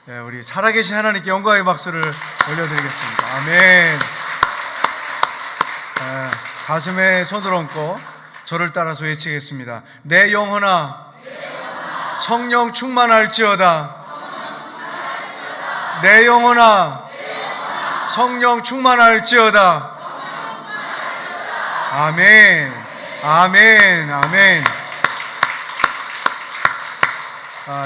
우리 살아계신 하나님께 영광의 박수를 올려드리겠습니다. 아멘. 가슴에 손을 얹고 저를 따라서 외치겠습니다. 내 영혼아 성령 충만할지어다. 내 영혼아 성령 충만할지어다. 아멘. 아멘. 아멘.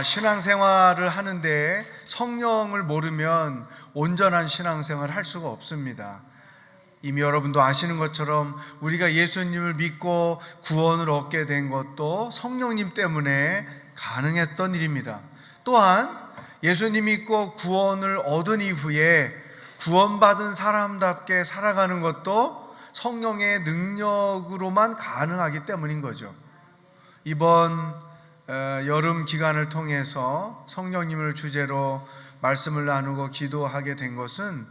신앙생활을 하는데 성령을 모르면 온전한 신앙생활을 할 수가 없습니다. 이미 여러분도 아시는 것처럼 우리가 예수님을 믿고 구원을 얻게 된 것도 성령님 때문에 가능했던 일입니다. 또한 예수님 믿고 구원을 얻은 이후에 구원받은 사람답게 살아가는 것도 성령의 능력으로만 가능하기 때문인 거죠. 이번 여름 기간을 통해서 성령님을 주제로 말씀을 나누고 기도하게 된 것은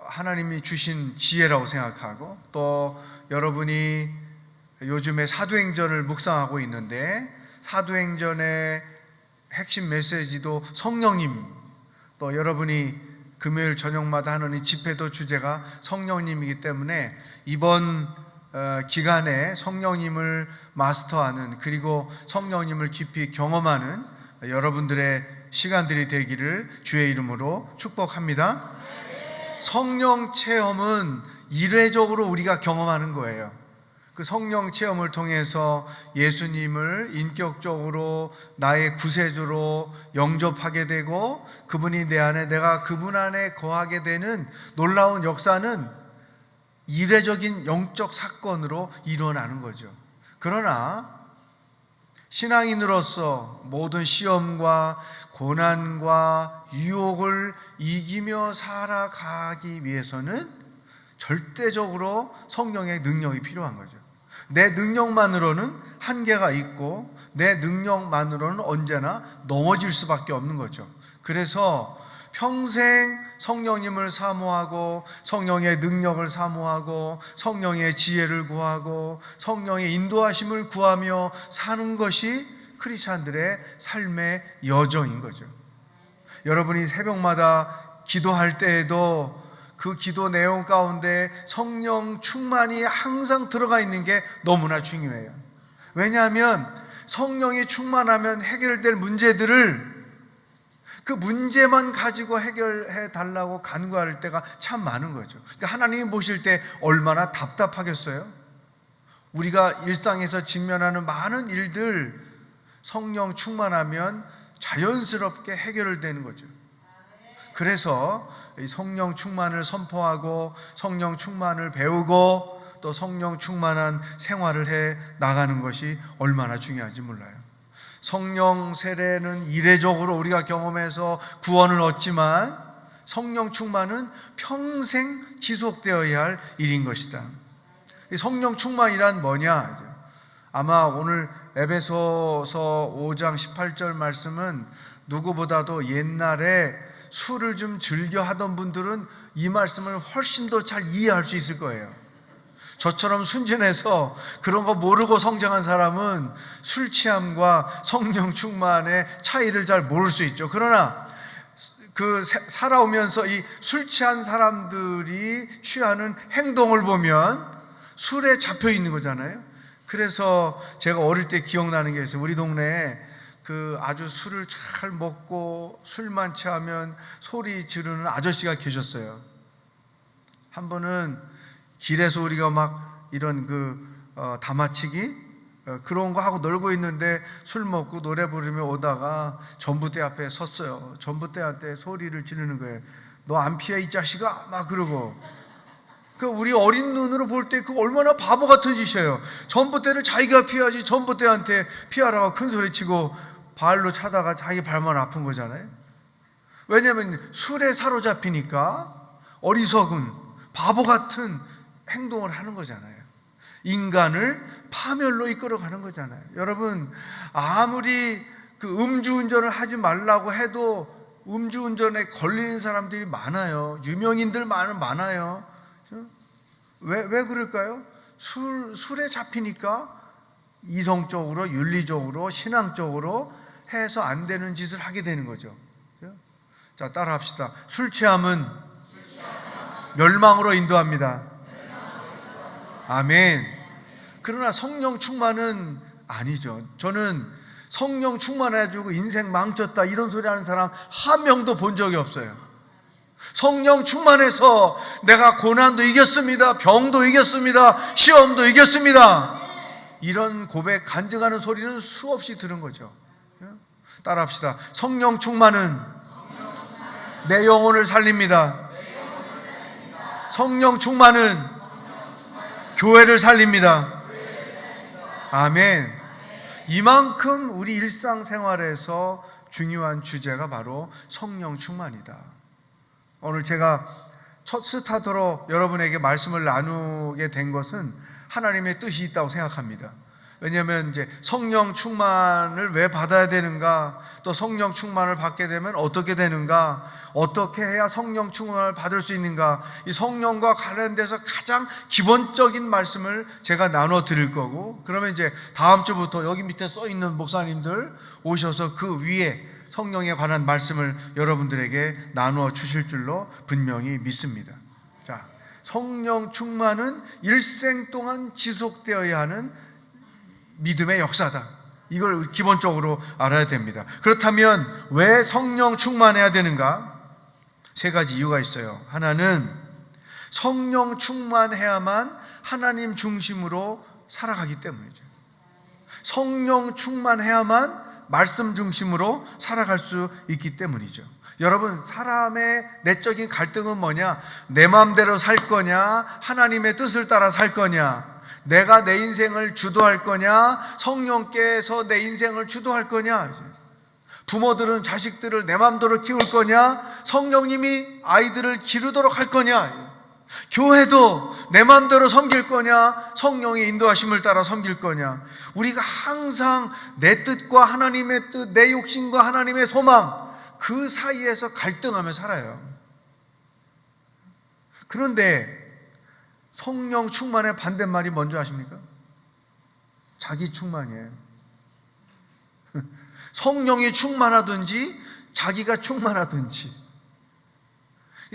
하나님이 주신 지혜라고 생각하고, 또 여러분이 요즘에 사도행전을 묵상하고 있는데 사도행전의 핵심 메시지도 성령님, 또 여러분이 금요일 저녁마다 하는 이 집회도 주제가 성령님이기 때문에 이번 기간에 성령님을 마스터하는, 그리고 성령님을 깊이 경험하는 여러분들의 시간들이 되기를 주의 이름으로 축복합니다. 성령 체험은 일회적으로 우리가 경험하는 거예요. 그 성령 체험을 통해서 예수님을 인격적으로 나의 구세주로 영접하게 되고 그분이 내 안에, 내가 그분 안에 거하게 되는 놀라운 역사는 이례적인 영적 사건으로 일어나는 거죠. 그러나 신앙인으로서 모든 시험과 고난과 유혹을 이기며 살아가기 위해서는 절대적으로 성령의 능력이 필요한 거죠. 내 능력만으로는 한계가 있고 내 능력만으로는 언제나 넘어질 수밖에 없는 거죠. 그래서 평생 성령님을 사모하고 성령의 능력을 사모하고 성령의 지혜를 구하고 성령의 인도하심을 구하며 사는 것이 크리스찬들의 삶의 여정인 거죠. 여러분이 새벽마다 기도할 때에도 그 기도 내용 가운데 성령 충만이 항상 들어가 있는 게 너무나 중요해요. 왜냐하면 성령이 충만하면 해결될 문제들을, 그 문제만 가지고 해결해 달라고 간구할 때가 참 많은 거죠. 그러니까 하나님이 보실 때 얼마나 답답하겠어요? 우리가 일상에서 직면하는 많은 일들 성령 충만하면 자연스럽게 해결되는 거죠. 그래서 성령 충만을 선포하고 성령 충만을 배우고 또 성령 충만한 생활을 해 나가는 것이 얼마나 중요한지 몰라요. 성령 세례는 이례적으로 우리가 경험해서 구원을 얻지만 성령 충만은 평생 지속되어야 할 일인 것이다. 성령 충만이란 뭐냐? 아마 오늘 에베소서 5장 18절 말씀은 누구보다도 옛날에 술을 좀 즐겨 하던 분들은 이 말씀을 훨씬 더 잘 이해할 수 있을 거예요. 저처럼 순진해서 그런 거 모르고 성장한 사람은 술 취함과 성령 충만의 차이를 잘 모를 수 있죠. 그러나 그 살아오면서 이 술 취한 사람들이 취하는 행동을 보면 술에 잡혀 있는 거잖아요. 그래서 제가 어릴 때 기억나는 게 있어요. 우리 동네에 그 아주 술을 잘 먹고 술만 취하면 소리 지르는 아저씨가 계셨어요. 한 번은 길에서 우리가 막 이런 다마치기 그런 거 하고 놀고 있는데 술 먹고 노래 부르며 오다가 전봇대 앞에 섰어요. 전봇대한테 소리를 지르는 거예요. 너 안 피해 이 자식아? 막 그러고. 우리 어린 눈으로 볼 때 그거 얼마나 바보 같은 짓이에요. 전봇대를 자기가 피해야지 전봇대한테 피하라고 큰 소리 치고 발로 차다가 자기 발만 아픈 거잖아요. 왜냐하면 술에 사로잡히니까 어리석은 바보 같은 행동을 하는 거잖아요. 인간을 파멸로 이끌어가는 거잖아요. 여러분, 아무리 음주운전을 하지 말라고 해도 음주운전에 걸리는 사람들이 많아요. 유명인들 많아요. 왜 그럴까요? 술에 잡히니까 이성적으로, 윤리적으로, 신앙적으로 해서 안 되는 짓을 하게 되는 거죠. 자, 따라합시다. 술 취함은 멸망으로 인도합니다. 아멘. 그러나 성령 충만은 아니죠. 저는 성령 충만해가지고 인생 망쳤다 이런 소리 하는 사람 한 명도 본 적이 없어요. 성령 충만해서 내가 고난도 이겼습니다, 병도 이겼습니다, 시험도 이겼습니다, 이런 고백 간증하는 소리는 수없이 들은 거죠. 따라합시다. 성령 충만은 내 영혼을 살립니다. 성령 충만은 교회를 살립니다. 아멘. 이만큼 우리 일상생활에서 중요한 주제가 바로 성령 충만이다. 오늘 제가 첫 스타트로 여러분에게 말씀을 나누게 된 것은 하나님의 뜻이 있다고 생각합니다. 왜냐하면 이제 성령 충만을 왜 받아야 되는가, 또 성령 충만을 받게 되면 어떻게 되는가, 어떻게 해야 성령 충만을 받을 수 있는가, 이 성령과 관련돼서 가장 기본적인 말씀을 제가 나눠 드릴 거고, 그러면 이제 다음 주부터 여기 밑에 써 있는 목사님들 오셔서 그 위에 성령에 관한 말씀을 여러분들에게 나누어 주실 줄로 분명히 믿습니다. 자, 성령 충만은 일생 동안 지속되어야 하는 믿음의 역사다. 이걸 기본적으로 알아야 됩니다. 그렇다면 왜 성령 충만해야 되는가? 세 가지 이유가 있어요. 하나는 성령 충만해야만 하나님 중심으로 살아가기 때문이죠. 성령 충만해야만 말씀 중심으로 살아갈 수 있기 때문이죠. 여러분, 사람의 내적인 갈등은 뭐냐? 내 마음대로 살 거냐? 하나님의 뜻을 따라 살 거냐? 내가 내 인생을 주도할 거냐? 성령께서 내 인생을 주도할 거냐? 부모들은 자식들을 내 마음대로 키울 거냐? 성령님이 아이들을 기르도록 할 거냐? 교회도 내 마음대로 섬길 거냐? 성령의 인도하심을 따라 섬길 거냐? 우리가 항상 내 뜻과 하나님의 뜻, 내 욕심과 하나님의 소망, 그 사이에서 갈등하며 살아요. 그런데 성령 충만의 반대말이 뭔지 아십니까? 자기 충만이에요. 성령이 충만하든지 자기가 충만하든지,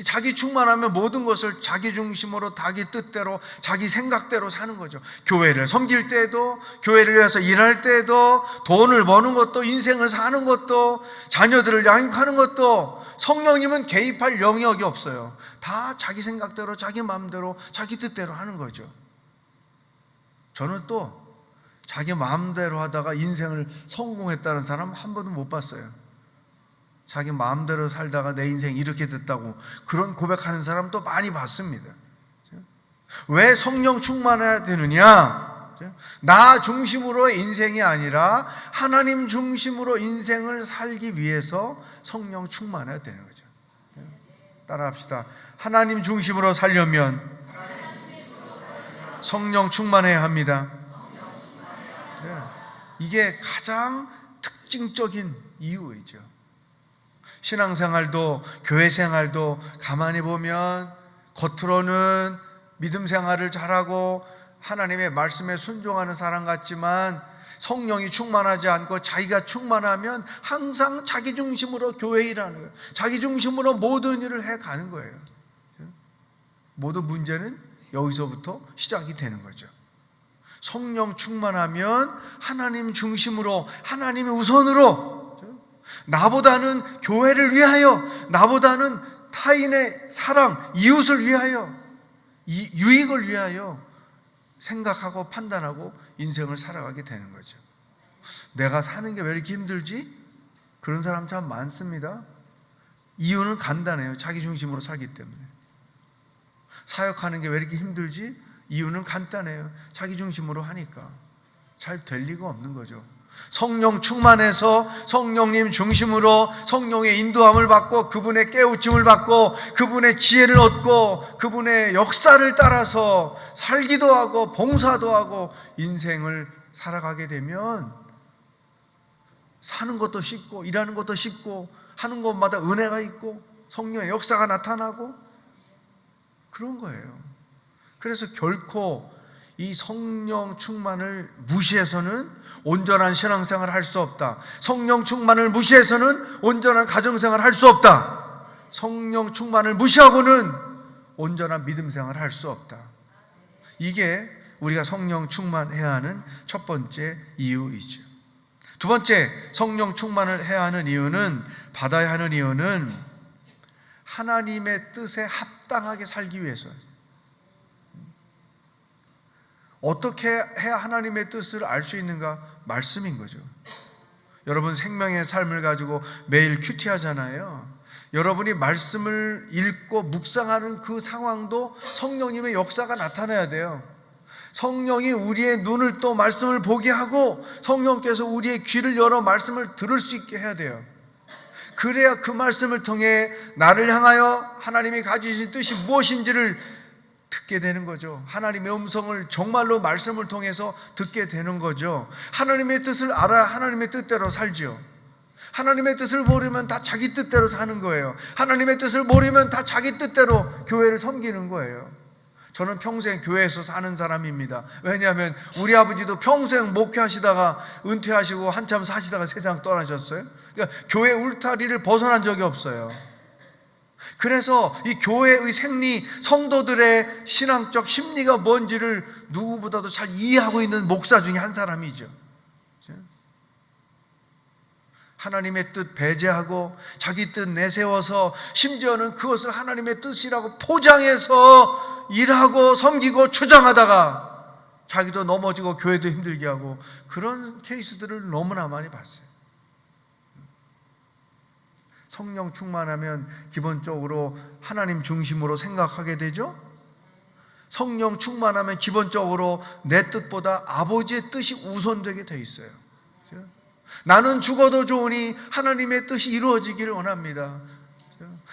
자기 충만하면 모든 것을 자기 중심으로, 자기 뜻대로, 자기 생각대로 사는 거죠. 교회를 섬길 때도, 교회를 위해서 일할 때도, 돈을 버는 것도, 인생을 사는 것도, 자녀들을 양육하는 것도 성령님은 개입할 영역이 없어요. 다 자기 생각대로, 자기 마음대로, 자기 뜻대로 하는 거죠. 저는 또 자기 마음대로 하다가 인생을 성공했다는 사람 한 번도 못 봤어요. 자기 마음대로 살다가 내 인생 이렇게 됐다고 그런 고백하는 사람도 많이 봤습니다. 왜 성령 충만해야 되느냐? 나 중심으로의 인생이 아니라 하나님 중심으로 인생을 살기 위해서 성령 충만해야 되는 거죠. 따라합시다. 하나님 중심으로 살려면 성령 충만해야 합니다. 이게 가장 특징적인 이유이죠. 신앙생활도 교회 생활도 가만히 보면 겉으로는 믿음 생활을 잘하고 하나님의 말씀에 순종하는 사람 같지만 성령이 충만하지 않고 자기가 충만하면 항상 자기 중심으로 교회 일하는 거예요. 자기 중심으로 모든 일을 해가는 거예요. 모든 문제는 여기서부터 시작이 되는 거죠. 성령 충만하면 하나님 중심으로, 하나님의 우선으로, 나보다는 교회를 위하여, 나보다는 타인의 사랑, 이웃을 위하여, 유익을 위하여 생각하고 판단하고 인생을 살아가게 되는 거죠. 내가 사는 게 왜 이렇게 힘들지? 그런 사람 참 많습니다. 이유는 간단해요. 자기 중심으로 살기 때문에. 사역하는 게 왜 이렇게 힘들지? 이유는 간단해요. 자기 중심으로 하니까. 잘 될 리가 없는 거죠. 성령 충만해서 성령님 중심으로 성령의 인도함을 받고 그분의 깨우침을 받고 그분의 지혜를 얻고 그분의 역사를 따라서 살기도 하고 봉사도 하고 인생을 살아가게 되면 사는 것도 쉽고 일하는 것도 쉽고 하는 것마다 은혜가 있고 성령의 역사가 나타나고 그런 거예요. 그래서 결코 이 성령 충만을 무시해서는 온전한 신앙생활을 할 수 없다. 성령 충만을 무시해서는 온전한 가정생활을 할 수 없다. 성령 충만을 무시하고는 온전한 믿음 생활을 할 수 없다. 이게 우리가 성령 충만해야 하는 첫 번째 이유이죠. 두 번째, 성령 충만을 해야 하는 이유는, 받아야 하는 이유는 하나님의 뜻에 합당하게 살기 위해서. 어떻게 해야 하나님의 뜻을 알 수 있는가? 말씀인 거죠. 여러분 생명의 삶을 가지고 매일 큐티하잖아요. 여러분이 말씀을 읽고 묵상하는 그 상황도 성령님의 역사가 나타나야 돼요. 성령이 우리의 눈을 또 말씀을 보게 하고 성령께서 우리의 귀를 열어 말씀을 들을 수 있게 해야 돼요. 그래야 그 말씀을 통해 나를 향하여 하나님이 가지신 뜻이 무엇인지를 듣게 되는 거죠. 하나님의 음성을 정말로 말씀을 통해서 듣게 되는 거죠. 하나님의 뜻을 알아야 하나님의 뜻대로 살지요. 하나님의 뜻을 모르면 다 자기 뜻대로 사는 거예요. 하나님의 뜻을 모르면 다 자기 뜻대로 교회를 섬기는 거예요. 저는 평생 교회에서 사는 사람입니다. 왜냐하면 우리 아버지도 평생 목회하시다가 은퇴하시고 한참 사시다가 세상 떠나셨어요. 그러니까 교회 울타리를 벗어난 적이 없어요. 그래서 이 교회의 생리, 성도들의 신앙적 심리가 뭔지를 누구보다도 잘 이해하고 있는 목사 중에 한 사람이죠. 하나님의 뜻 배제하고 자기 뜻 내세워서 심지어는 그것을 하나님의 뜻이라고 포장해서 일하고 섬기고 주장하다가 자기도 넘어지고 교회도 힘들게 하고, 그런 케이스들을 너무나 많이 봤어요. 성령 충만하면 기본적으로 하나님 중심으로 생각하게 되죠. 성령 충만하면 기본적으로 내 뜻보다 아버지의 뜻이 우선되게 돼 있어요. 나는 죽어도 좋으니 하나님의 뜻이 이루어지기를 원합니다.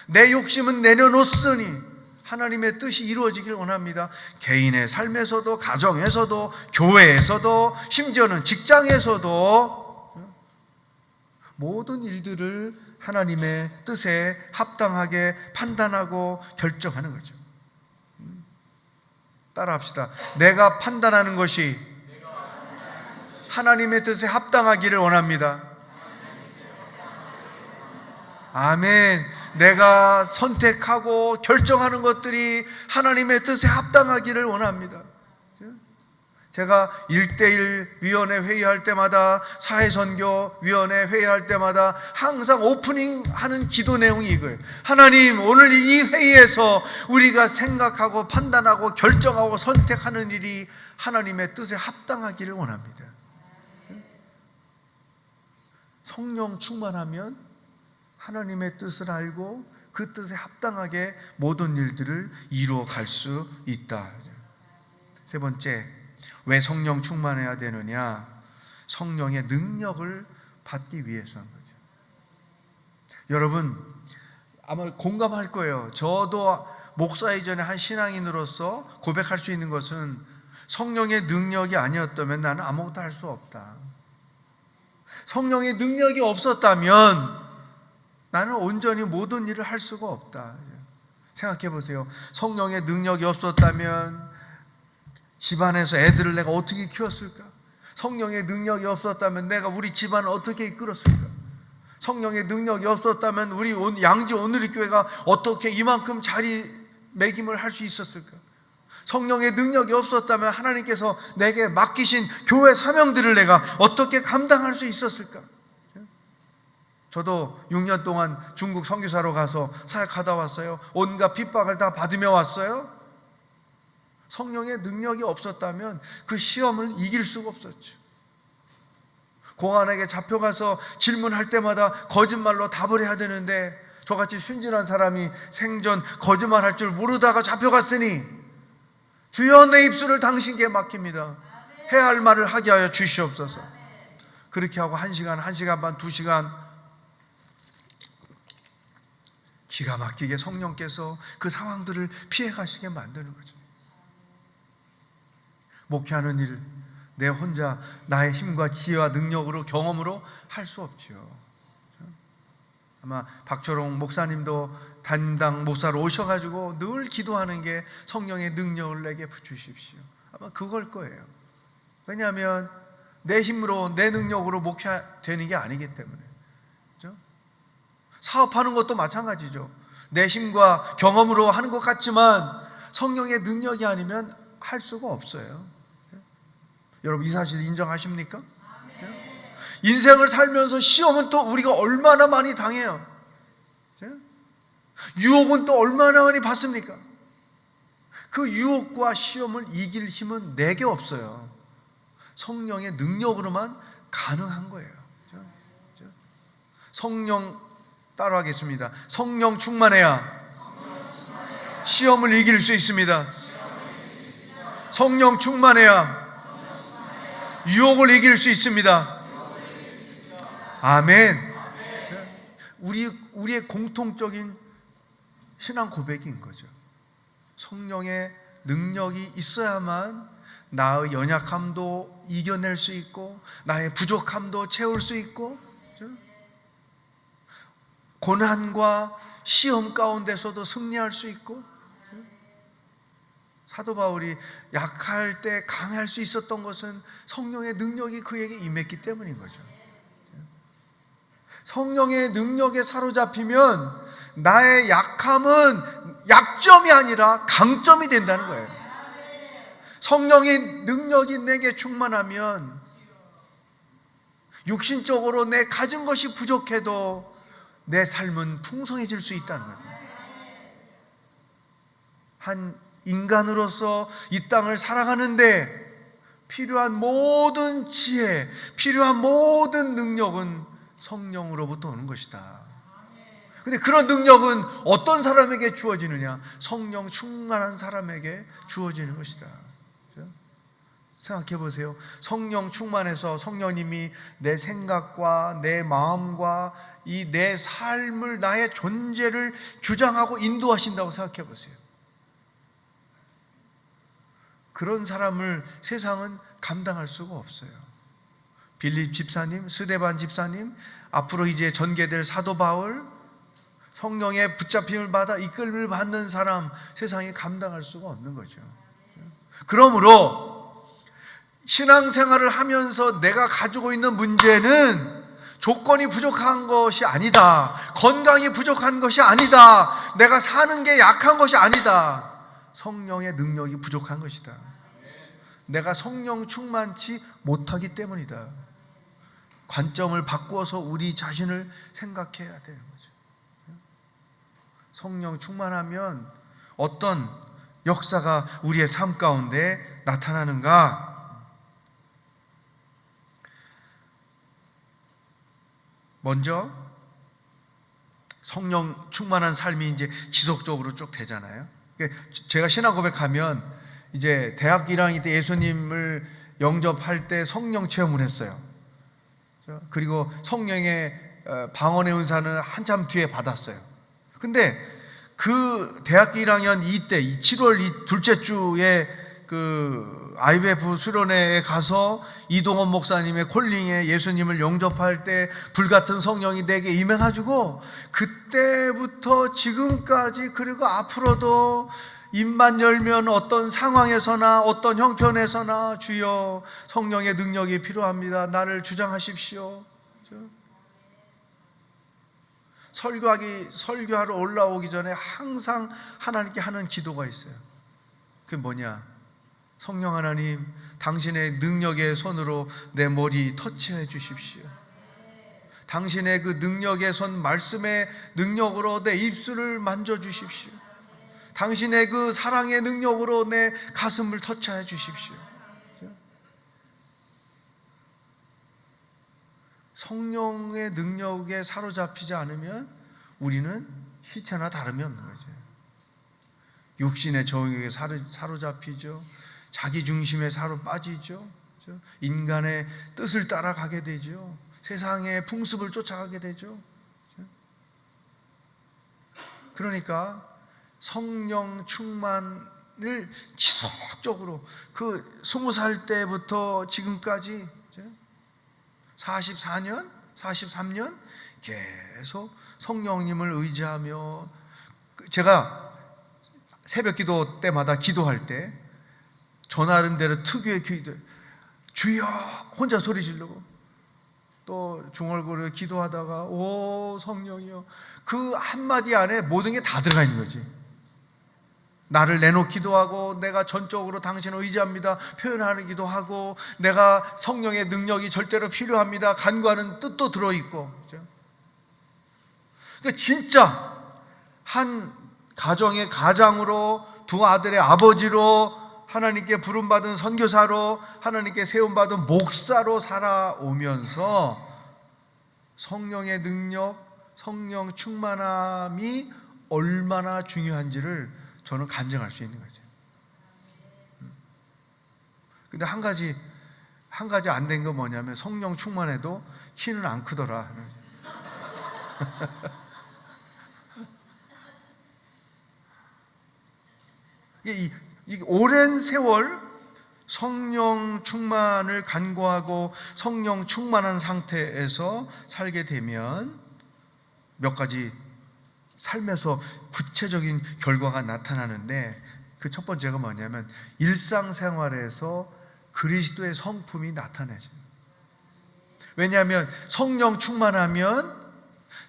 내 욕심은 내려놓으니 하나님의 뜻이 이루어지기를 원합니다. 개인의 삶에서도, 가정에서도, 교회에서도, 심지어는 직장에서도 모든 일들을 하나님의 뜻에 합당하게 판단하고 결정하는 거죠. 따라합시다. 내가 판단하는 것이 하나님의 뜻에 합당하기를 원합니다. 아멘. 내가 선택하고 결정하는 것들이 하나님의 뜻에 합당하기를 원합니다. 제가 1:1 위원회 회의할 때마다, 사회선교위원회 회의할 때마다 항상 오프닝 하는 기도 내용이 이거예요. 하나님, 오늘 이 회의에서 우리가 생각하고 판단하고 결정하고 선택하는 일이 하나님의 뜻에 합당하기를 원합니다. 성령 충만하면 하나님의 뜻을 알고 그 뜻에 합당하게 모든 일들을 이루어 갈 수 있다. 세 번째, 왜 성령 충만해야 되느냐? 성령의 능력을 받기 위해서인 거죠. 여러분 아마 공감할 거예요. 저도 목사 이전에 한 신앙인으로서 고백할 수 있는 것은, 성령의 능력이 아니었다면 나는 아무것도 할 수 없다. 성령의 능력이 없었다면 나는 온전히 모든 일을 할 수가 없다. 생각해 보세요. 성령의 능력이 없었다면 집안에서 애들을 내가 어떻게 키웠을까? 성령의 능력이 없었다면 내가 우리 집안을 어떻게 이끌었을까? 성령의 능력이 없었다면 우리 양지 오늘의 교회가 어떻게 이만큼 자리매김을 할 수 있었을까? 성령의 능력이 없었다면 하나님께서 내게 맡기신 교회 사명들을 내가 어떻게 감당할 수 있었을까? 저도 6년 동안 중국 선교사로 가서 사역하다 왔어요. 온갖 핍박을 다 받으며 왔어요. 성령의 능력이 없었다면 그 시험을 이길 수가 없었죠. 공안에게 잡혀가서 질문할 때마다 거짓말로 답을 해야 되는데, 저같이 순진한 사람이 생전 거짓말할 줄 모르다가 잡혀갔으니 주여 내 입술을 당신께 맡깁니다. 해야 할 말을 하게 하여 주시옵소서. 그렇게 하고 1시간, 1시간 반, 2시간 기가 막히게 성령께서 그 상황들을 피해 가시게 만드는 거죠. 목회하는 일, 내 혼자 나의 힘과 지혜와 능력으로, 경험으로 할 수 없죠. 아마 박철홍 목사님도 담당 목사로 오셔가지고 늘 기도하는 게 성령의 능력을 내게 주십시오. 아마 그걸 거예요. 왜냐하면 내 힘으로, 내 능력으로 목회되는 게 아니기 때문에. 그렇죠? 사업하는 것도 마찬가지죠. 내 힘과 경험으로 하는 것 같지만 성령의 능력이 아니면 할 수가 없어요. 여러분 이 사실 인정하십니까? 인생을 살면서 시험은 또 우리가 얼마나 많이 당해요. 유혹은 또 얼마나 많이 받습니까? 그 유혹과 시험을 이길 힘은 내게 없어요. 성령의 능력으로만 가능한 거예요. 성령 따라하겠습니다. 성령 충만해야 시험을 이길 수 있습니다. 성령 충만해야 유혹을 이길 수 있습니다. 아멘. 우리의 공통적인 신앙 고백인 거죠. 성령의 능력이 있어야만 나의 연약함도 이겨낼 수 있고 나의 부족함도 채울 수 있고 고난과 시험 가운데서도 승리할 수 있고 사도 바울이 약할 때 강할 수 있었던 것은 성령의 능력이 그에게 임했기 때문인 거죠. 성령의 능력에 사로잡히면 나의 약함은 약점이 아니라 강점이 된다는 거예요. 성령의 능력이 내게 충만하면 육신적으로 내 가진 것이 부족해도 내 삶은 풍성해질 수 있다는 거죠. 한 인간으로서 이 땅을 살아가는데 필요한 모든 지혜, 필요한 모든 능력은 성령으로부터 오는 것이다. 근데 그런 능력은 어떤 사람에게 주어지느냐? 성령 충만한 사람에게 주어지는 것이다. 생각해 보세요. 성령 충만해서 성령님이 내 생각과 내 마음과 이 내 삶을, 나의 존재를 주장하고 인도하신다고 생각해 보세요. 그런 사람을 세상은 감당할 수가 없어요. 빌립 집사님, 스데반 집사님, 앞으로 이제 전개될 사도 바울, 성령의 붙잡힘을 받아 이끌림을 받는 사람, 세상이 감당할 수가 없는 거죠. 그러므로 신앙생활을 하면서 내가 가지고 있는 문제는 조건이 부족한 것이 아니다, 건강이 부족한 것이 아니다, 내가 사는 게 약한 것이 아니다, 성령의 능력이 부족한 것이다. 내가 성령 충만치 못하기 때문이다. 관점을 바꾸어서 우리 자신을 생각해야 되는 거죠. 성령 충만하면 어떤 역사가 우리의 삶 가운데 나타나는가? 먼저 성령 충만한 삶이 이제 지속적으로 쭉 되잖아요. 제가 신앙 고백하면 이제 대학 1학년 때 예수님을 영접할 때 성령 체험을 했어요. 그리고 성령의 방언의 은사는 한참 뒤에 받았어요. 근데 그 대학 1학년 이때 7월 둘째 주에 그 IBF 수련회에 가서 이동원 목사님의 콜링에 예수님을 영접할 때 불같은 성령이 내게 임해가지고 그때부터 지금까지 그리고 앞으로도 입만 열면 어떤 상황에서나 어떤 형편에서나 주여 성령의 능력이 필요합니다. 나를 주장하십시오. 설교하러 올라오기 전에 항상 하나님께 하는 기도가 있어요. 그게 뭐냐? 성령 하나님, 당신의 능력의 손으로 내 머리 터치해 주십시오. 당신의 그 능력의 손, 말씀의 능력으로 내 입술을 만져 주십시오. 당신의 그 사랑의 능력으로 내 가슴을 터치해 주십시오. 성령의 능력에 사로잡히지 않으면 우리는 시체나 다름이 없는 거죠. 육신의 정욕에 사로잡히죠. 자기 중심에 사로 빠지죠. 인간의 뜻을 따라가게 되죠. 세상의 풍습을 쫓아가게 되죠. 그러니까 성령 충만을 지속적으로 그 20살 때부터 지금까지 44년, 43년 계속 성령님을 의지하며, 제가 새벽 기도 때마다 기도할 때 저 나름대로 특유의 기도, 주여 혼자 소리 지르고, 또 중얼거려 기도하다가 오 성령이여, 그 한마디 안에 모든 게 다 들어가 있는 거지. 나를 내놓기도 하고, 내가 전적으로 당신을 의지합니다 표현하기도 하고, 내가 성령의 능력이 절대로 필요합니다 간구하는 뜻도 들어있고. 그렇죠? 그러니까 진짜 한 가정의 가장으로, 두 아들의 아버지로, 하나님께 부름받은 선교사로, 하나님께 세움받은 목사로 살아오면서 성령의 능력, 성령 충만함이 얼마나 중요한지를 저는 간증할 수 있는 거죠. 근데 한 가지 안 된 건 뭐냐면, 성령 충만해도 키는 안 크더라. 이 오랜 세월 성령 충만을 간구하고 성령 충만한 상태에서 살게 되면 몇 가지 삶에서 구체적인 결과가 나타나는데, 그 첫 번째가 뭐냐면 일상생활에서 그리스도의 성품이 나타나집니다. 왜냐하면 성령 충만하면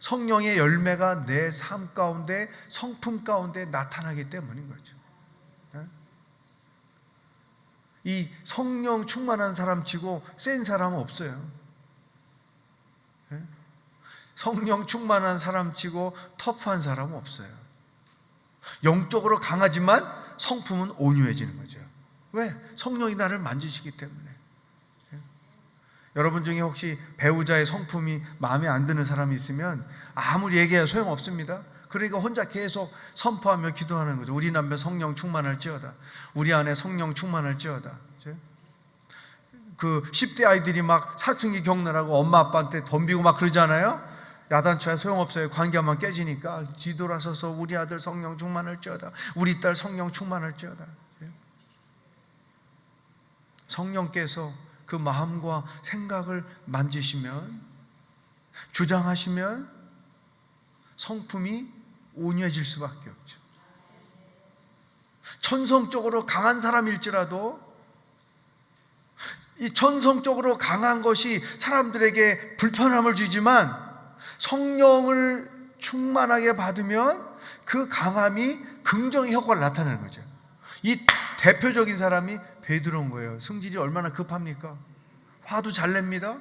성령의 열매가 내 삶 가운데, 성품 가운데 나타나기 때문인 거죠. 이 성령 충만한 사람 치고 센 사람은 없어요. 성령 충만한 사람 치고 터프한 사람은 없어요. 영적으로 강하지만 성품은 온유해지는 거죠. 왜? 성령이 나를 만지시기 때문에. 여러분 중에 혹시 배우자의 성품이 마음에 안 드는 사람이 있으면 아무리 얘기해야 소용없습니다. 그러니까 혼자 계속 선포하며 기도하는 거죠. 우리 남편 성령 충만할지어다, 우리 아내 성령 충만할지어다. 그 10대 아이들이 막 사춘기 겪느라고 엄마 아빠한테 덤비고 막 그러잖아요. 야단쳐야 소용없어요. 관계만 깨지니까. 뒤돌아서서 우리 아들 성령 충만할지어다, 우리 딸 성령 충만할지어다. 성령께서 그 마음과 생각을 만지시면, 주장하시면 성품이 온유해질 수밖에 없죠. 천성적으로 강한 사람일지라도 이 천성적으로 강한 것이 사람들에게 불편함을 주지만, 성령을 충만하게 받으면 그 강함이 긍정의 효과를 나타내는 거죠. 이 대표적인 사람이 베드로인 거예요. 성질이 얼마나 급합니까? 화도 잘 냅니다.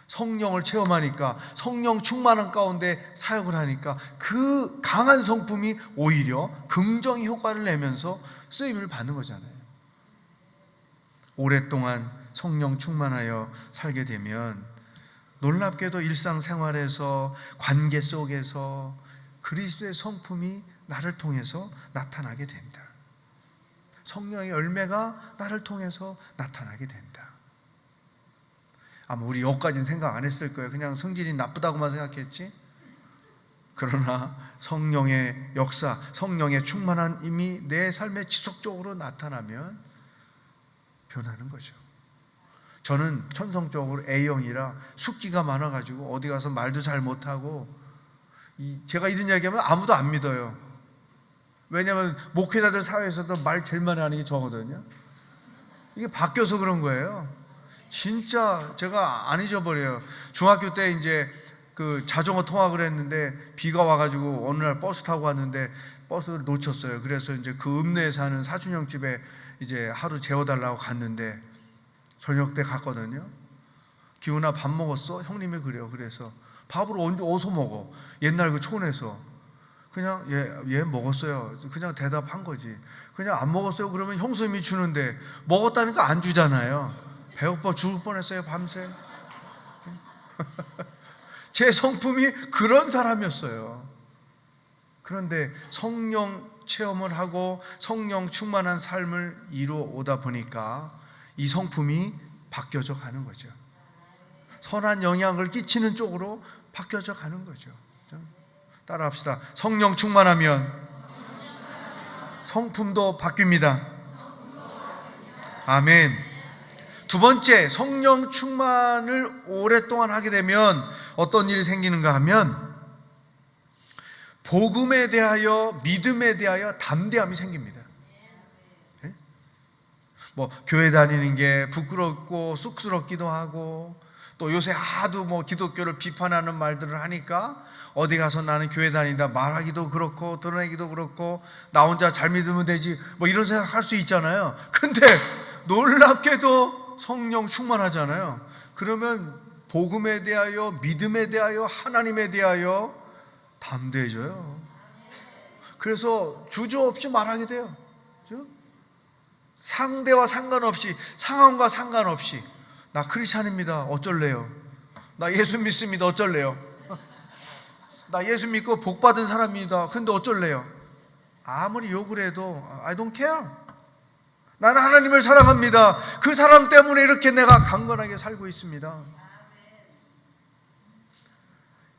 성령을 체험하니까, 성령 충만한 가운데 사역을 하니까 그 강한 성품이 오히려 긍정의 효과를 내면서 쓰임을 받는 거잖아요. 오랫동안 성령 충만하여 살게 되면 놀랍게도 일상생활에서, 관계 속에서 그리스도의 성품이 나를 통해서 나타나게 된다. 성령의 열매가 나를 통해서 나타나게 된다. 아마 우리 여기까지는 생각 안 했을 거예요. 그냥 성질이 나쁘다고만 생각했지. 그러나 성령의 역사, 성령의 충만함이 내 삶에 지속적으로 나타나면 변하는 거죠. 저는 천성적으로 A형이라 숙기가 많아가지고 어디 가서 말도 잘 못하고, 제가 이런 이야기하면 아무도 안 믿어요. 왜냐하면 목회자들 사회에서도 말 제일 많이 하는 게 저거든요. 이게 바뀌어서 그런 거예요. 진짜 제가 안 잊어버려요. 중학교 때 이제 그 자전거 통학을 했는데 비가 와가지고 어느 날 버스 타고 왔는데 버스를 놓쳤어요. 그래서 이제 그 읍내에 사는 사촌형 집에 이제 하루 재워달라고 갔는데 저녁 때 갔거든요. 기훈아 밥 먹었어? 형님이 그래요. 그래서 밥을 언제 어디서 먹어? 옛날 그 촌에서. 그냥 예 먹었어요. 그냥 대답한 거지. 그냥 안 먹었어요. 그러면 형수님이 주는데 먹었다니까 안 주잖아요. 배고파 죽을 뻔했어요. 밤새. 제 성품이 그런 사람이었어요. 그런데 성령 체험을 하고 성령 충만한 삶을 이루어오다 보니까 이 성품이 바뀌어져 가는 거죠. 선한 영향을 끼치는 쪽으로 바뀌어져 가는 거죠. 따라합시다. 성령 충만하면 성품도 바뀝니다. 아멘. 두 번째, 성령 충만을 오랫동안 하게 되면 어떤 일이 생기는가 하면 복음에 대하여, 믿음에 대하여 담대함이 생깁니다. 뭐 교회 다니는 게 부끄럽고 쑥스럽기도 하고, 또 요새 하도 뭐 기독교를 비판하는 말들을 하니까 어디 가서 나는 교회 다닌다 말하기도 그렇고 드러내기도 그렇고 나 혼자 잘 믿으면 되지 뭐 이런 생각할 수 있잖아요. 근데 놀랍게도 성령 충만하잖아요. 그러면 복음에 대하여, 믿음에 대하여, 하나님에 대하여 담대해져요. 그래서 주저없이 말하게 돼요. 그렇죠? 상대와 상관없이, 상황과 상관없이 나 크리스찬입니다. 어쩔래요? 나 예수 믿습니다. 어쩔래요? 나 예수 믿고 복 받은 사람입니다. 근데 어쩔래요? 아무리 욕을 해도 I don't care. 나는 하나님을 사랑합니다. 그 사람 때문에 이렇게 내가 강건하게 살고 있습니다.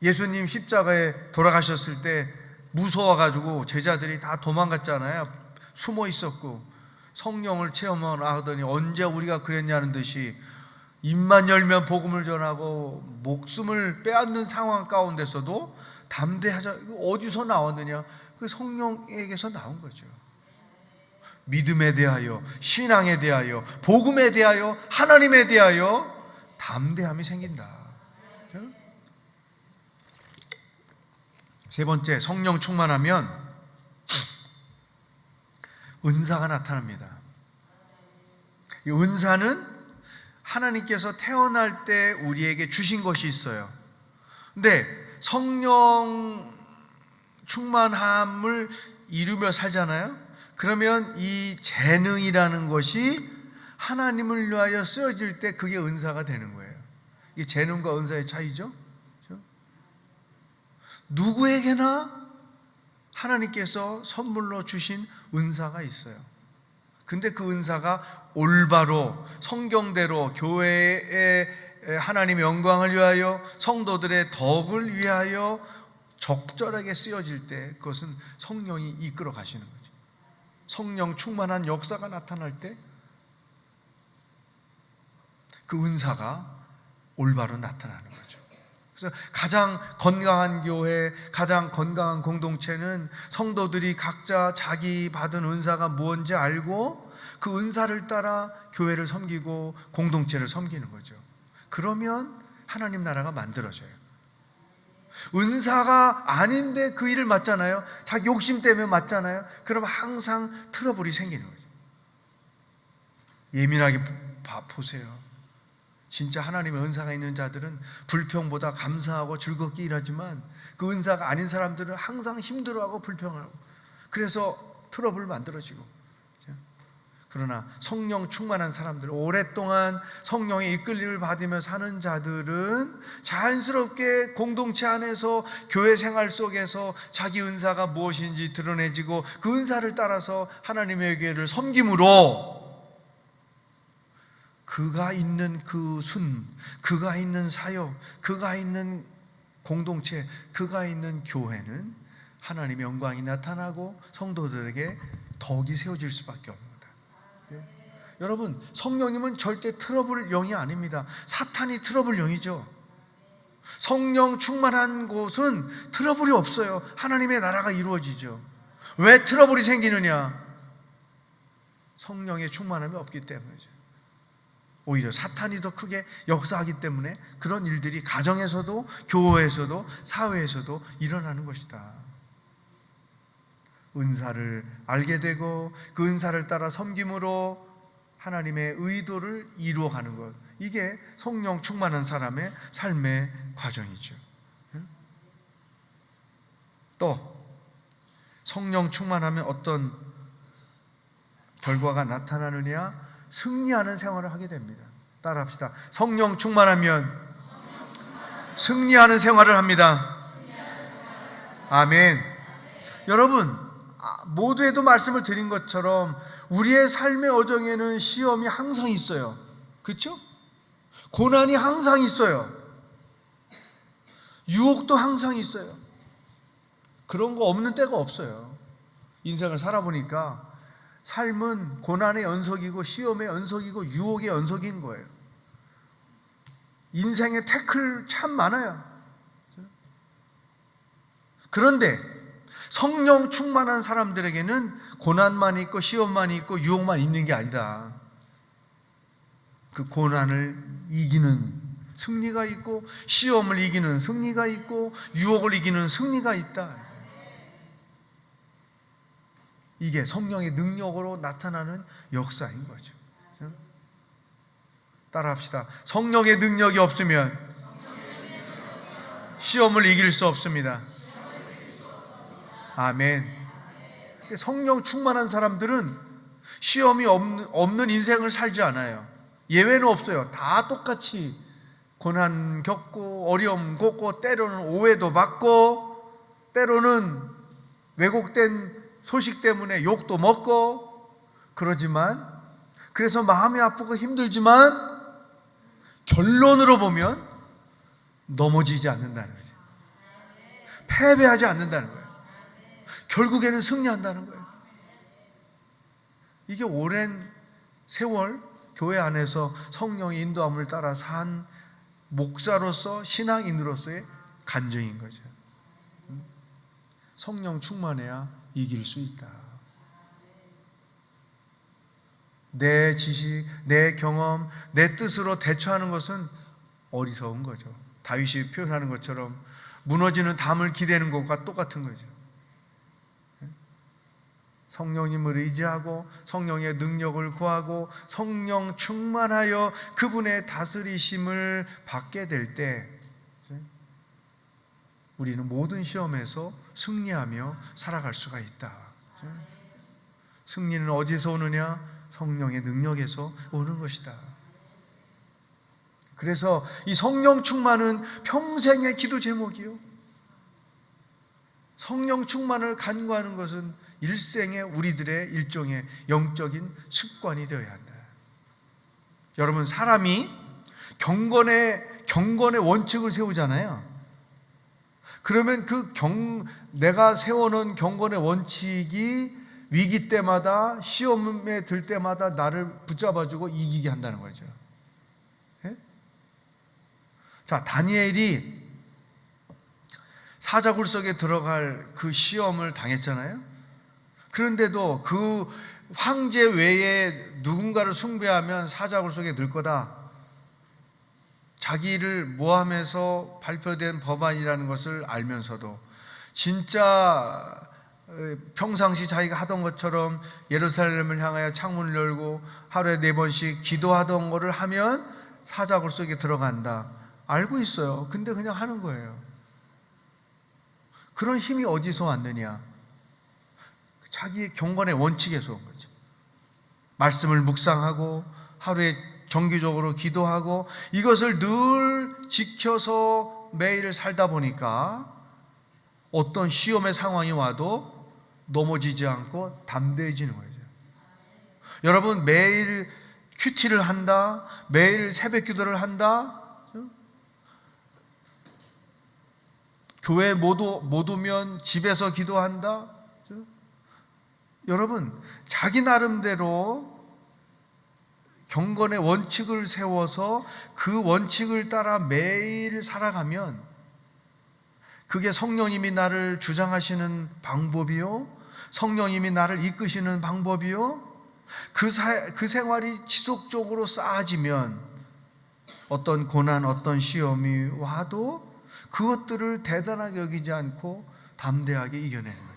예수님 십자가에 돌아가셨을 때 무서워가지고 제자들이 다 도망갔잖아요. 숨어 있었고 성령을 체험하더니 언제 우리가 그랬냐는 듯이 입만 열면 복음을 전하고 목숨을 빼앗는 상황 가운데서도 담대하자. 이거 어디서 나왔느냐? 그 성령에게서 나온 거죠. 믿음에 대하여, 신앙에 대하여, 복음에 대하여, 하나님에 대하여 담대함이 생긴다. 세 번째, 성령 충만하면 은사가 나타납니다. 이 은사는 하나님께서 태어날 때 우리에게 주신 것이 있어요. 근데 성령 충만함을 이루며 살잖아요. 그러면 이 재능이라는 것이 하나님을 위하여 쓰여질 때 그게 은사가 되는 거예요. 이게 재능과 은사의 차이죠. 누구에게나 하나님께서 선물로 주신 은사가 있어요. 근데 그 은사가 올바로 성경대로 교회의 하나님의 영광을 위하여 성도들의 덕을 위하여 적절하게 쓰여질 때 그것은 성령이 이끌어 가시는 거죠. 성령 충만한 역사가 나타날 때 그 은사가 올바로 나타나는 거죠. 그래서 가장 건강한 교회, 가장 건강한 공동체는 성도들이 각자 자기 받은 은사가 무엇인지 알고 그 은사를 따라 교회를 섬기고 공동체를 섬기는 거죠. 그러면 하나님 나라가 만들어져요. 은사가 아닌데 그 일을 맡잖아요. 자기 욕심 때문에 맡잖아요. 그러면 항상 트러블이 생기는 거죠. 예민하게 보세요. 진짜 하나님의 은사가 있는 자들은 불평보다 감사하고 즐겁게 일하지만 그 은사가 아닌 사람들은 항상 힘들어하고 불평하고 그래서 트러블 만들어지고. 그러나 성령 충만한 사람들, 오랫동안 성령의 이끌림을 받으며 사는 자들은 자연스럽게 공동체 안에서 교회 생활 속에서 자기 은사가 무엇인지 드러내지고 그 은사를 따라서 하나님의 교회를 섬김으로 그가 있는 그 순, 그가 있는 사역, 그가 있는 공동체, 그가 있는 교회는 하나님의 영광이 나타나고 성도들에게 덕이 세워질 수밖에 없습니다. 여러분, 성령님은 절대 트러블 영이 아닙니다. 사탄이 트러블 영이죠. 성령 충만한 곳은 트러블이 없어요. 하나님의 나라가 이루어지죠. 왜 트러블이 생기느냐? 성령의 충만함이 없기 때문이죠. 오히려 사탄이 더 크게 역사하기 때문에 그런 일들이 가정에서도 교회에서도 사회에서도 일어나는 것이다. 은사를 알게 되고 그 은사를 따라 섬김으로 하나님의 의도를 이루어가는 것, 이게 성령 충만한 사람의 삶의 과정이죠. 또 성령 충만하면 어떤 결과가 나타나느냐? 승리하는 생활을 하게 됩니다. 따라합시다. 성령 충만하면 승리하는 생활을 합니다. 아멘. 여러분, 모두에도 말씀을 드린 것처럼 우리의 삶의 어정에는 시험이 항상 있어요. 그렇죠? 고난이 항상 있어요. 유혹도 항상 있어요. 그런 거 없는 때가 없어요. 인생을 살아보니까 삶은 고난의 연속이고 시험의 연속이고 유혹의 연속인 거예요. 인생의 태클 참 많아요. 그런데 성령 충만한 사람들에게는 고난만 있고 시험만 있고 유혹만 있는 게 아니다. 그 고난을 이기는 승리가 있고, 시험을 이기는 승리가 있고, 유혹을 이기는 승리가 있다. 이게 성령의 능력으로 나타나는 역사인 거죠. 따라합시다. 성령의 능력이 없으면 시험을 이길 수 없습니다. 아멘. 성령 충만한 사람들은 시험이 없는 인생을 살지 않아요. 예외는 없어요. 다 똑같이 고난 겪고, 어려움 겪고, 때로는 오해도 받고, 때로는 왜곡된 소식 때문에 욕도 먹고, 그래서 마음이 아프고 힘들지만 결론으로 보면 넘어지지 않는다는 거죠. 패배하지 않는다는 거예요. 결국에는 승리한다는 거예요. 이게 오랜 세월 교회 안에서 성령의 인도함을 따라 산 목사로서, 신앙인으로서의 간증인 거죠. 성령 충만해야 이길 수 있다. 내 지식, 내 경험, 내 뜻으로 대처하는 것은 어리석은 거죠. 다윗이 표현하는 것처럼 무너지는 담을 기대는 것과 똑같은 거죠. 성령님을 의지하고 성령의 능력을 구하고 성령 충만하여 그분의 다스리심을 받게 될 때 우리는 모든 시험에서 승리하며 살아갈 수가 있다. 승리는 어디서 오느냐? 성령의 능력에서 오는 것이다. 그래서 이 성령 충만은 평생의 기도 제목이요. 성령 충만을 간구하는 것은 일생의 우리들의 일종의 영적인 습관이 되어야 한다. 여러분, 사람이 경건의 원칙을 세우잖아요. 그러면 내가 세워놓은 경건의 원칙이 위기 때마다, 시험에 들 때마다 나를 붙잡아주고 이기게 한다는 거죠. 예? 자, 다니엘이 사자굴 속에 들어갈 그 시험을 당했잖아요. 그런데도 그 황제 외에 누군가를 숭배하면 사자굴 속에 늘 거다. 자기를 모함해서 발표된 법안이라는 것을 알면서도 진짜 평상시 자기가 하던 것처럼 예루살렘을 향하여 창문을 열고 하루에 4번씩 기도하던 거를 하면 사자굴 속에 들어간다. 알고 있어요. 근데 그냥 하는 거예요. 그런 힘이 어디서 왔느냐? 자기의 경건의 원칙에서 온 거죠. 말씀을 묵상하고 하루에 정기적으로 기도하고 이것을 늘 지켜서 매일 살다 보니까 어떤 시험의 상황이 와도 넘어지지 않고 담대해지는 거죠. 여러분, 매일 큐티를 한다, 매일 새벽 기도를 한다, 교회 못 오면 집에서 기도한다. 여러분, 자기 나름대로 경건의 원칙을 세워서 그 원칙을 따라 매일 살아가면 그게 성령님이 나를 주장하시는 방법이요, 성령님이 나를 이끄시는 방법이요, 그 생활이 지속적으로 쌓아지면 어떤 고난, 어떤 시험이 와도 그것들을 대단하게 여기지 않고 담대하게 이겨내는 거죠.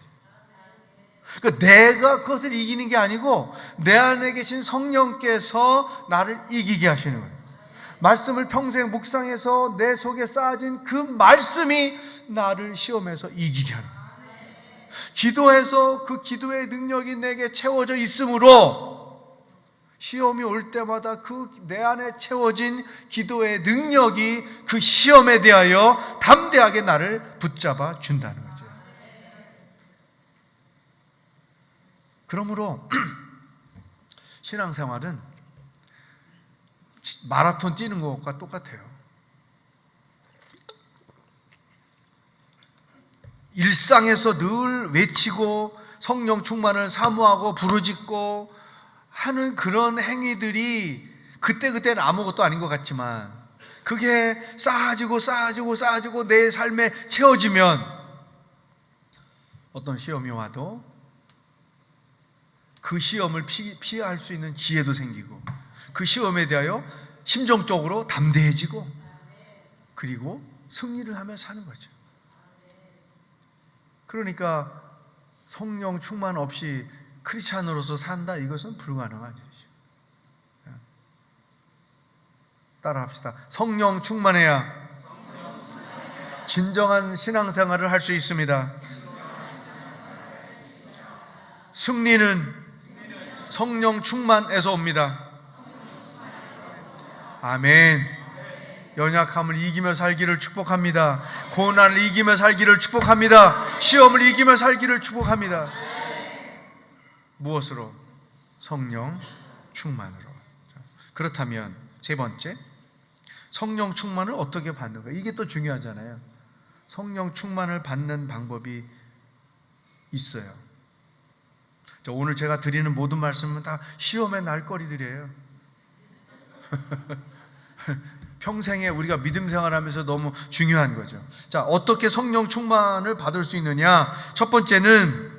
그러니까 내가 그것을 이기는 게 아니고 내 안에 계신 성령께서 나를 이기게 하시는 거예요. 말씀을 평생 묵상해서 내 속에 쌓아진 그 말씀이 나를 시험에서 이기게 하는 거예요. 기도해서 그 기도의 능력이 내게 채워져 있으므로 시험이 올 때마다 그 내 안에 채워진 기도의 능력이 그 시험에 대하여 담대하게 나를 붙잡아 준다는 거죠. 그러므로 신앙생활은 마라톤 뛰는 것과 똑같아요. 일상에서 늘 외치고 성령 충만을 사모하고 부르짖고 하는 그런 행위들이 그때는 아무것도 아닌 것 같지만 그게 쌓아지고 내 삶에 채워지면 어떤 시험이 와도 그 시험을 피할 수 있는 지혜도 생기고 그 시험에 대하여 심정적으로 담대해지고 그리고 승리를 하며 사는 거죠. 그러니까 성령 충만 없이 크리스찬으로서 산다, 이것은 불가능한 일이죠. 따라합시다. 성령 충만해야 진정한 신앙생활을 할 수 있습니다. 승리는 성령 충만에서 옵니다. 아멘. 연약함을 이기며 살기를 축복합니다. 고난을 이기며 살기를 축복합니다. 시험을 이기며 살기를 축복합니다. 무엇으로? 성령 충만으로. 그렇다면 세 번째, 성령 충만을 어떻게 받는가? 이게 또 중요하잖아요. 성령 충만을 받는 방법이 있어요. 오늘 제가 드리는 모든 말씀은 다 시험의 날거리들이에요. 평생에 우리가 믿음 생활하면서 너무 중요한 거죠. 자, 어떻게 성령 충만을 받을 수 있느냐? 첫 번째는,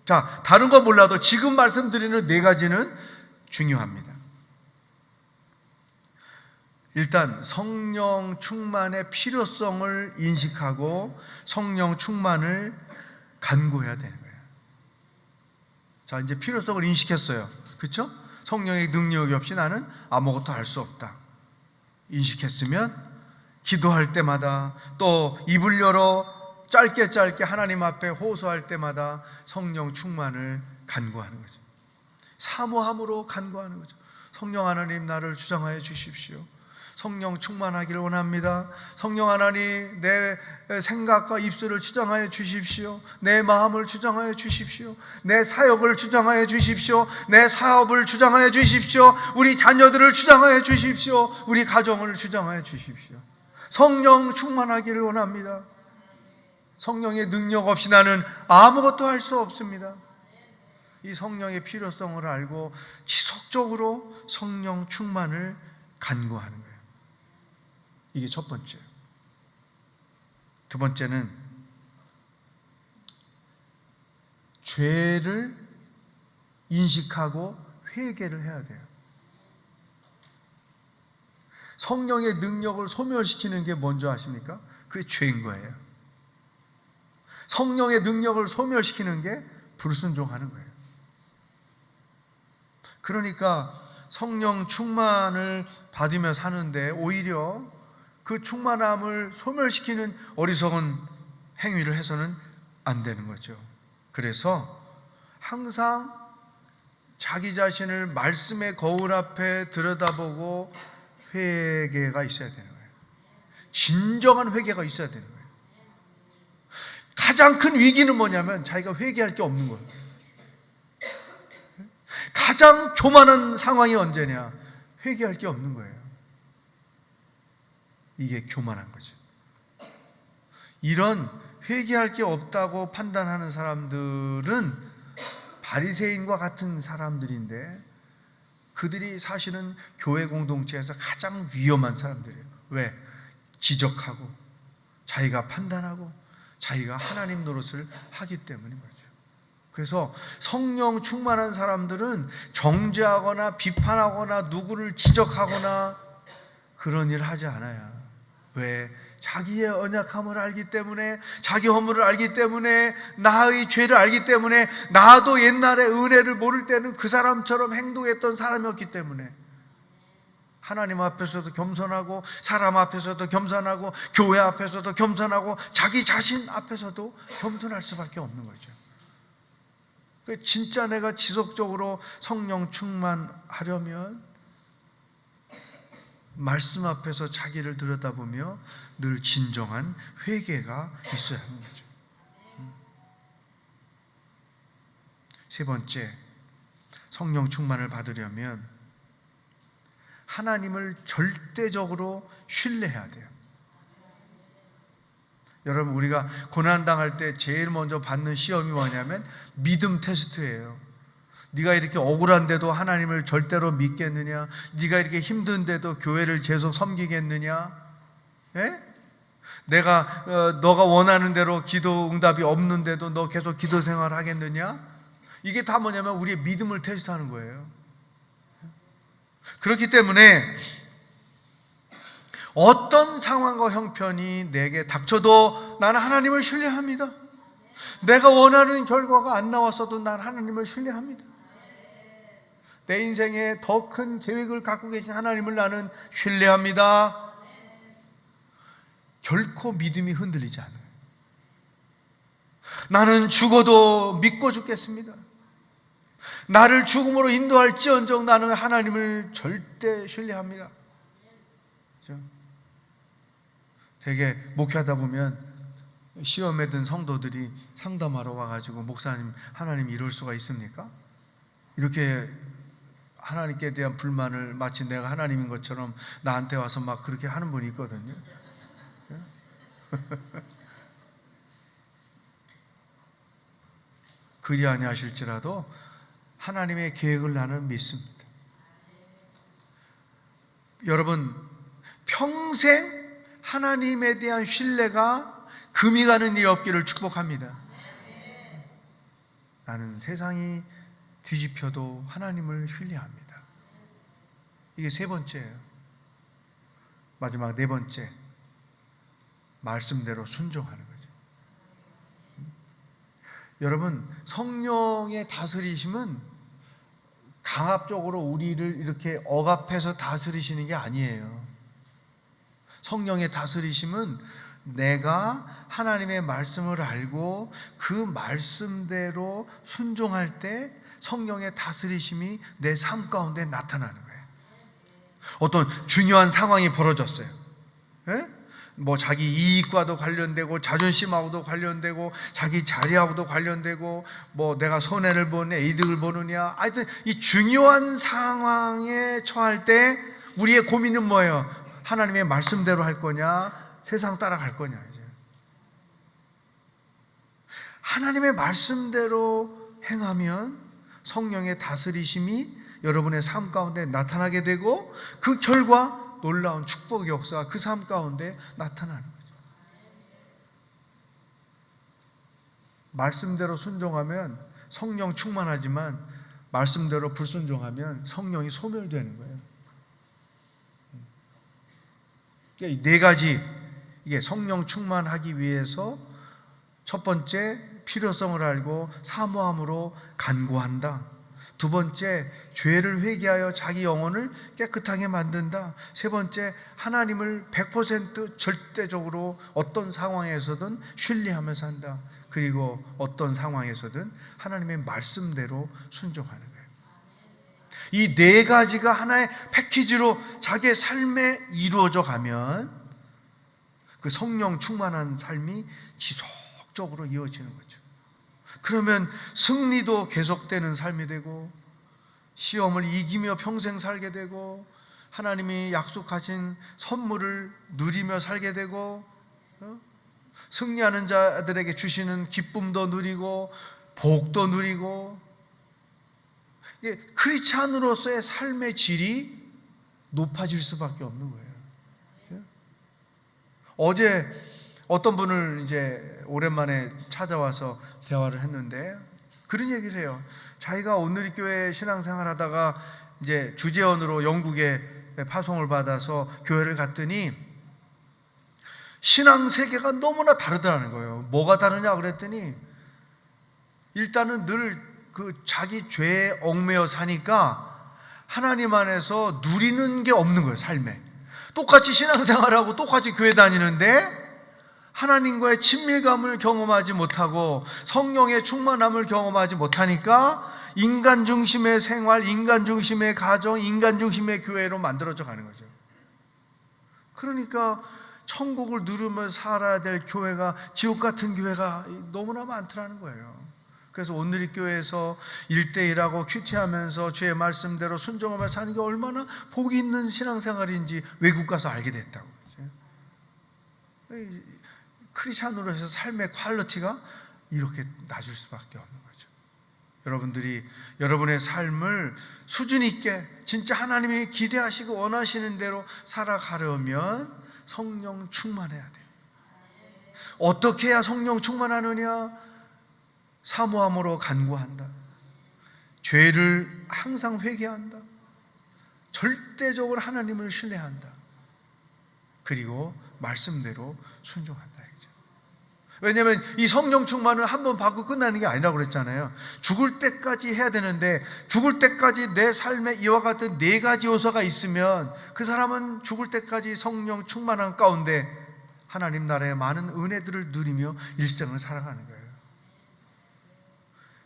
자, 다른 거 몰라도 지금 말씀드리는 네 가지는 중요합니다. 일단 성령 충만의 필요성을 인식하고 성령 충만을 간구해야 되는 거예요. 자, 이제 필요성을 인식했어요. 그렇죠? 성령의 능력이 없이 나는 아무것도 할 수 없다. 인식했으면 기도할 때마다, 또 입을 열어 짧게 하나님 앞에 호소할 때마다 성령 충만을 간구하는 거죠. 사모함으로 간구하는 거죠. 성령 하나님, 나를 주장하여 주십시오. 성령 충만하기를 원합니다. 성령 하나님, 내 생각과 입술을 주장하여 주십시오. 내 마음을 주장하여 주십시오. 내 사역을 주장하여 주십시오. 내 사업을 주장하여 주십시오. 우리 자녀들을 주장하여 주십시오. 우리 가정을 주장하여 주십시오. 성령 충만하기를 원합니다. 성령의 능력 없이 나는 아무것도 할 수 없습니다. 이 성령의 필요성을 알고 지속적으로 성령 충만을 간구하는 거예요. 이게 첫 번째예요. 두 번째는 죄를 인식하고 회개를 해야 돼요. 성령의 능력을 소멸시키는 게 뭔지 아십니까? 그게 죄인 거예요. 성령의 능력을 소멸시키는 게 불순종하는 거예요. 그러니까 성령 충만을 받으며 사는데 오히려 그 충만함을 소멸시키는 어리석은 행위를 해서는 안 되는 거죠. 그래서 항상 자기 자신을 말씀의 거울 앞에 들여다보고 회개가 있어야 되는 거예요. 진정한 회개가 있어야 되는 거예요. 가장 큰 위기는 뭐냐면 자기가 회개할 게 없는 거예요. 가장 교만한 상황이 언제냐? 회개할 게 없는 거예요. 이게 교만한 거죠. 이런 회개할 게 없다고 판단하는 사람들은 바리새인과 같은 사람들인데, 그들이 사실은 교회 공동체에서 가장 위험한 사람들이에요. 왜? 지적하고 자기가 판단하고 자기가 하나님 노릇을 하기 때문인 거죠. 그래서 성령 충만한 사람들은 정죄하거나 비판하거나 누구를 지적하거나 그런 일을 하지 않아요. 왜? 자기의 언약함을 알기 때문에, 자기 허물을 알기 때문에, 나의 죄를 알기 때문에, 나도 옛날에 은혜를 모를 때는 그 사람처럼 행동했던 사람이었기 때문에 하나님 앞에서도 겸손하고, 사람 앞에서도 겸손하고, 교회 앞에서도 겸손하고, 자기 자신 앞에서도 겸손할 수밖에 없는 거죠. 진짜 내가 지속적으로 성령 충만하려면 말씀 앞에서 자기를 들여다보며 늘 진정한 회개가 있어야 하는 거죠. 세 번째, 성령 충만을 받으려면 하나님을 절대적으로 신뢰해야 돼요. 여러분, 우리가 고난당할 때 제일 먼저 받는 시험이 뭐냐면 믿음 테스트예요. 네가 이렇게 억울한데도 하나님을 절대로 믿겠느냐? 네가 이렇게 힘든데도 교회를 계속 섬기겠느냐? 예? 너가 원하는 대로 기도 응답이 없는데도 너 계속 기도 생활 하겠느냐? 이게 다 뭐냐면 우리의 믿음을 테스트하는 거예요. 그렇기 때문에 어떤 상황과 형편이 내게 닥쳐도 나는 하나님을 신뢰합니다. 내가 원하는 결과가 안 나왔어도 난 하나님을 신뢰합니다. 내 인생에 더 큰 계획을 갖고 계신 하나님을 나는 신뢰합니다. 결코 믿음이 흔들리지 않아요. 나는 죽어도 믿고 죽겠습니다. 나를 죽음으로 인도할지언정 나는 하나님을 절대 신뢰합니다. 그렇죠? 되게 목회하다 보면 시험에 든 성도들이 상담하러 와가지고 목사님, 하나님 이럴 수가 있습니까? 이렇게 하나님께 대한 불만을 마치 내가 하나님인 것처럼 나한테 와서 막 그렇게 하는 분이 있거든요. 그리 아니하실지라도 하나님의 계획을 나는 믿습니다. 여러분, 평생 하나님에 대한 신뢰가 금이 가는 일이 없기를 축복합니다. 나는 세상이 뒤집혀도 하나님을 신뢰합니다. 이게 세 번째예요. 마지막 네 번째, 말씀대로 순종하는 거죠. 여러분, 성령의 다스리심은 강압적으로 우리를 이렇게 억압해서 다스리시는 게 아니에요. 성령의 다스리심은 내가 하나님의 말씀을 알고 그 말씀대로 순종할 때 성령의 다스리심이 내 삶 가운데 나타나는 거예요. 어떤 중요한 상황이 벌어졌어요. 예? 뭐 자기 이익과도 관련되고 자존심하고도 관련되고 자기 자리하고도 관련되고 뭐 내가 손해를 보느냐 이득을 보느냐, 하여튼 이 중요한 상황에 처할 때 우리의 고민은 뭐예요? 하나님의 말씀대로 할 거냐, 세상 따라갈 거냐. 이제 하나님의 말씀대로 행하면 성령의 다스리심이 여러분의 삶 가운데 나타나게 되고 그 결과 놀라운 축복의 역사가 그 삶 가운데 나타나는 거죠. 말씀대로 순종하면 성령 충만하지만 말씀대로 불순종하면 성령이 소멸되는 거예요. 이 네 가지, 이게 성령 충만하기 위해서 첫 번째, 필요성을 알고 사모함으로 간구한다. 두 번째, 죄를 회개하여 자기 영혼을 깨끗하게 만든다. 세 번째, 하나님을 100% 절대적으로 어떤 상황에서든 신뢰하며 산다. 그리고 어떤 상황에서든 하나님의 말씀대로 순종하는 거예요. 이 네 가지가 하나의 패키지로 자기의 삶에 이루어져 가면 그 성령 충만한 삶이 지속적으로 이어지는 거죠. 그러면 승리도 계속되는 삶이 되고 시험을 이기며 평생 살게 되고 하나님이 약속하신 선물을 누리며 살게 되고 승리하는 자들에게 주시는 기쁨도 누리고 복도 누리고, 크리스찬으로서의 삶의 질이 높아질 수밖에 없는 거예요. 어제 어떤 분을 이제 오랜만에 찾아와서 대화를 했는데 그런 얘기를 해요. 자기가 온누리교회 신앙생활 하다가 이제 주재원으로 영국에 파송을 받아서 교회를 갔더니 신앙 세계가 너무나 다르더라는 거예요. 뭐가 다르냐 그랬더니 일단은 늘 그 자기 죄에 얽매여 사니까 하나님 안에서 누리는 게 없는 거예요. 삶에 똑같이 신앙생활하고 똑같이 교회 다니는데 하나님과의 친밀감을 경험하지 못하고 성령의 충만함을 경험하지 못하니까 인간 중심의 생활, 인간 중심의 가정, 인간 중심의 교회로 만들어져 가는 거죠. 그러니까 천국을 누리며 살아야 될 교회가 지옥 같은 교회가 너무나 많더라는 거예요. 그래서 온누리교회에서 1대1하고 큐티하면서 주의 말씀대로 순종하며 사는 게 얼마나 복이 있는 신앙생활인지 외국 가서 알게 됐다고. 크리스찬으로 해서 삶의 퀄리티가 이렇게 낮을 수밖에 없는 거죠. 여러분들이 여러분의 삶을 수준 있게 진짜 하나님이 기대하시고 원하시는 대로 살아가려면 성령 충만해야 돼요. 어떻게 해야 성령 충만하느냐? 사모함으로 간구한다. 죄를 항상 회개한다. 절대적으로 하나님을 신뢰한다. 그리고 말씀대로 순종한다. 왜냐하면 이 성령 충만은 한 번 받고 끝나는 게 아니라고 그랬잖아요. 죽을 때까지 해야 되는데, 죽을 때까지 내 삶에 이와 같은 네 가지 요소가 있으면 그 사람은 죽을 때까지 성령 충만한 가운데 하나님 나라의 많은 은혜들을 누리며 일생을 살아가는 거예요.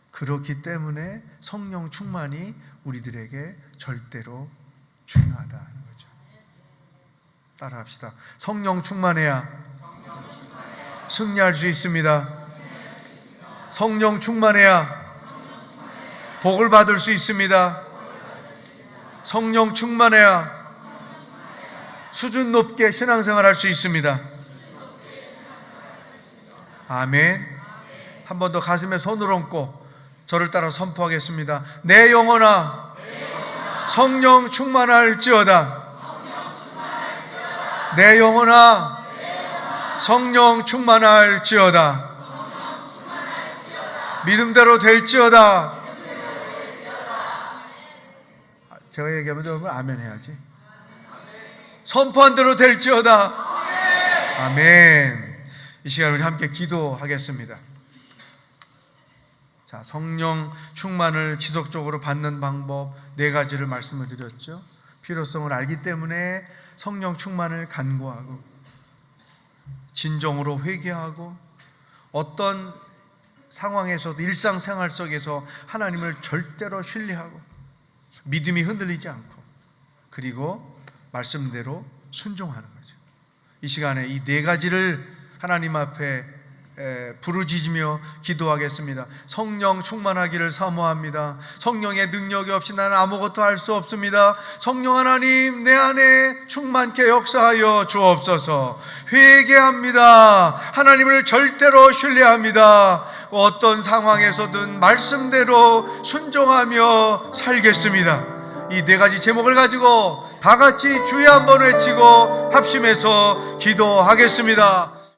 그렇기 때문에 성령 충만이 우리들에게 절대로 중요하다는 거죠. 따라합시다. 성령 충만해야 승리할 수 있습니다. 성령 충만해야 복을 받을 수 있습니다. 성령 충만해야 수준 높게 신앙생활 할 수 있습니다. 아멘. 한 번 더 가슴에 손을 얹고 저를 따라 선포하겠습니다. 내 영혼아 성령 충만할지어다. 내 영혼아 성령 충만할지어다. 믿음대로 될지어다. 제가 얘기하면 여러분 아멘 해야지. 선포한 대로 될지어다. 아멘. 이 시간 우리 함께 기도하겠습니다. 자, 성령 충만을 지속적으로 받는 방법 네 가지를 말씀을 드렸죠. 필요성을 알기 때문에 성령 충만을 간구하고 진정으로 회개하고 어떤 상황에서도 일상생활 속에서 하나님을 절대로 신뢰하고 믿음이 흔들리지 않고 그리고 말씀대로 순종하는 거죠. 이 시간에 이 네 가지를 하나님 앞에 부르짖으며 기도하겠습니다. 성령 충만하기를 사모합니다. 성령의 능력이 없이 나는 아무것도 할 수 없습니다. 성령 하나님 내 안에 충만케 역사하여 주옵소서. 회개합니다. 하나님을 절대로 신뢰합니다. 어떤 상황에서든 말씀대로 순종하며 살겠습니다. 이 네 가지 제목을 가지고 다 같이 주여 한번 외치고 합심해서 기도하겠습니다.